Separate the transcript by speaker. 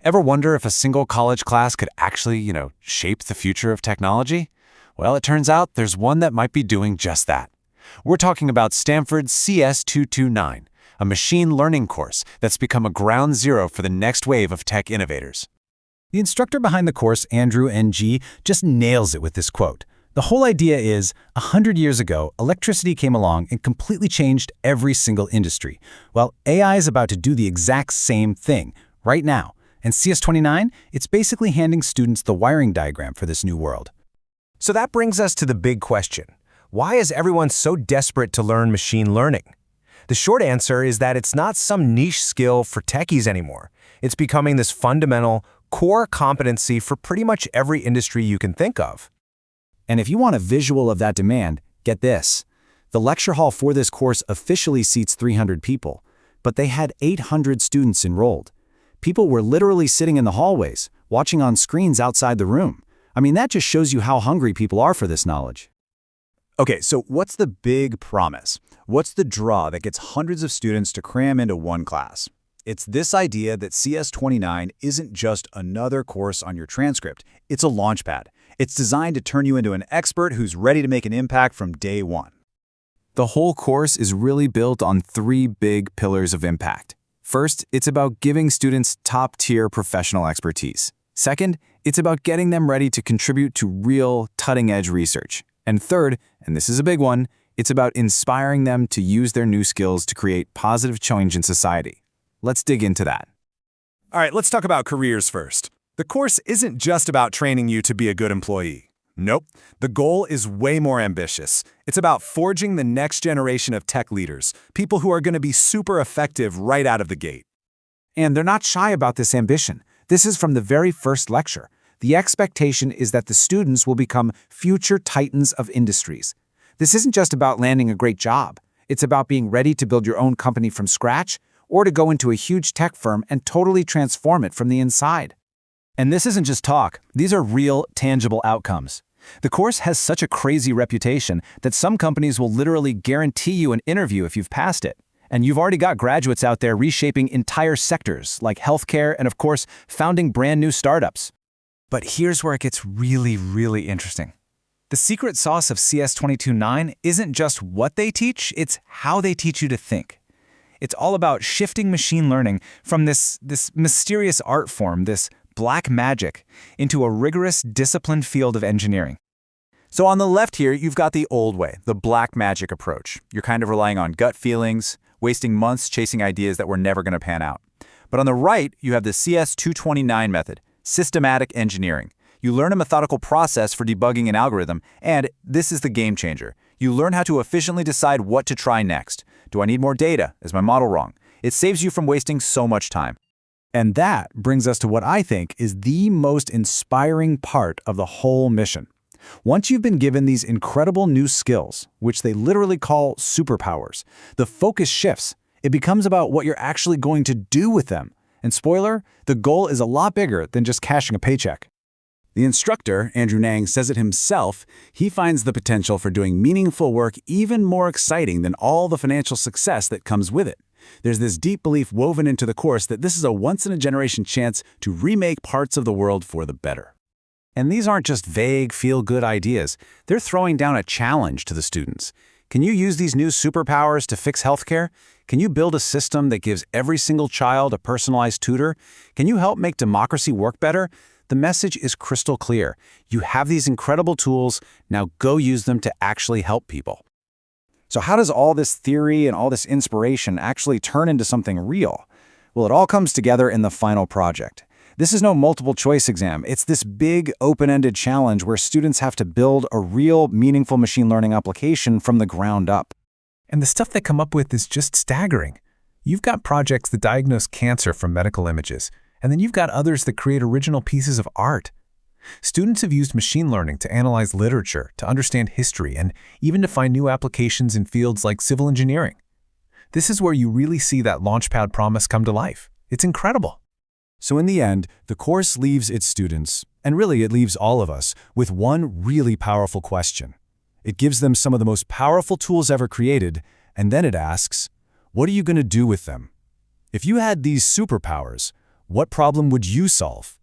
Speaker 1: Ever wonder if a single college class could actually, shape the future of technology? Well, it turns out there's one that might be doing just that. We're talking about Stanford CS229, a machine learning course that's become a ground zero for the next wave of tech innovators.
Speaker 2: The instructor behind the course, Andrew Ng, just nails it with this quote. The whole idea is, 100 years ago, electricity came along and completely changed every single industry. Well, AI is about to do the exact same thing, right now. And CS29, it's basically handing students the wiring diagram for this new world.
Speaker 3: So that brings us to the big question. Why is everyone so desperate to learn machine learning? The short answer is that it's not some niche skill for techies anymore. It's becoming this fundamental, core competency for pretty much every industry you can think of.
Speaker 2: And if you want a visual of that demand, get this. The lecture hall for this course officially seats 300 people, but they had 800 students enrolled. People were literally sitting in the hallways, watching on screens outside the room. I mean, that just shows you how hungry people are for this knowledge.
Speaker 4: Okay, so what's the big promise? What's the draw that gets hundreds of students to cram into one class? It's this idea that CS29 isn't just another course on your transcript. It's a launchpad. It's designed to turn you into an expert who's ready to make an impact from day one.
Speaker 5: The whole course is really built on 3 big pillars of impact. First, it's about giving students top-tier professional expertise. Second, it's about getting them ready to contribute to real, cutting-edge research. And third, and this is a big one, it's about inspiring them to use their new skills to create positive change in society. Let's dig into that.
Speaker 3: All right, let's talk about careers first. The course isn't just about training you to be a good employee. Nope, the goal is way more ambitious. It's about forging the next generation of tech leaders, people who are going to be super effective right out of the gate.
Speaker 1: And they're not shy about this ambition. This is from the very first lecture. The expectation is that the students will become future titans of industries. This isn't just about landing a great job. It's about being ready to build your own company from scratch or to go into a huge tech firm and totally transform it from the inside.
Speaker 2: And this isn't just talk. These are real, tangible outcomes. The course has such a crazy reputation that some companies will literally guarantee you an interview if you've passed it. And you've already got graduates out there reshaping entire sectors like healthcare and, of course, founding brand new startups.
Speaker 6: But here's where it gets really, really interesting. The secret sauce of CS229 isn't just what they teach, it's how they teach you to think. It's all about shifting machine learning from this mysterious art form, this black magic, into a rigorous, disciplined field of engineering.
Speaker 4: So on the left here, you've got the old way, the black magic approach. You're kind of relying on gut feelings, wasting months chasing ideas that were never going to pan out. But on the right, you have the CS229 method, systematic engineering. You learn a methodical process for debugging an algorithm, and this is the game changer. You learn how to efficiently decide what to try next. Do I need more data? Is my model wrong? It saves you from wasting so much time.
Speaker 2: And that brings us to what I think is the most inspiring part of the whole mission. Once you've been given these incredible new skills, which they literally call superpowers, the focus shifts. It becomes about what you're actually going to do with them. And spoiler, the goal is a lot bigger than just cashing a paycheck.
Speaker 4: The instructor, Andrew Ng, says it himself. He finds the potential for doing meaningful work even more exciting than all the financial success that comes with it. There's this deep belief woven into the course that this is a once-in-a-generation chance to remake parts of the world for the better.
Speaker 1: And these aren't just vague, feel-good ideas. They're throwing down a challenge to the students. Can you use these new superpowers to fix healthcare? Can you build a system that gives every single child a personalized tutor? Can you help make democracy work better? The message is crystal clear. You have these incredible tools, now go use them to actually help people.
Speaker 2: So how does all this theory and all this inspiration actually turn into something real? Well, it all comes together in the final project. This is no multiple choice exam. It's this big, open-ended challenge where students have to build a real, meaningful machine learning application from the ground up.
Speaker 6: And the stuff they come up with is just staggering. You've got projects that diagnose cancer from medical images, and then you've got others that create original pieces of art. Students have used machine learning to analyze literature, to understand history, and even to find new applications in fields like civil engineering. This is where you really see that Launchpad promise come to life. It's incredible.
Speaker 2: So in the end, the course leaves its students, and really it leaves all of us, with one really powerful question. It gives them some of the most powerful tools ever created, and then it asks, what are you going to do with them? If you had these superpowers, What problem would you solve?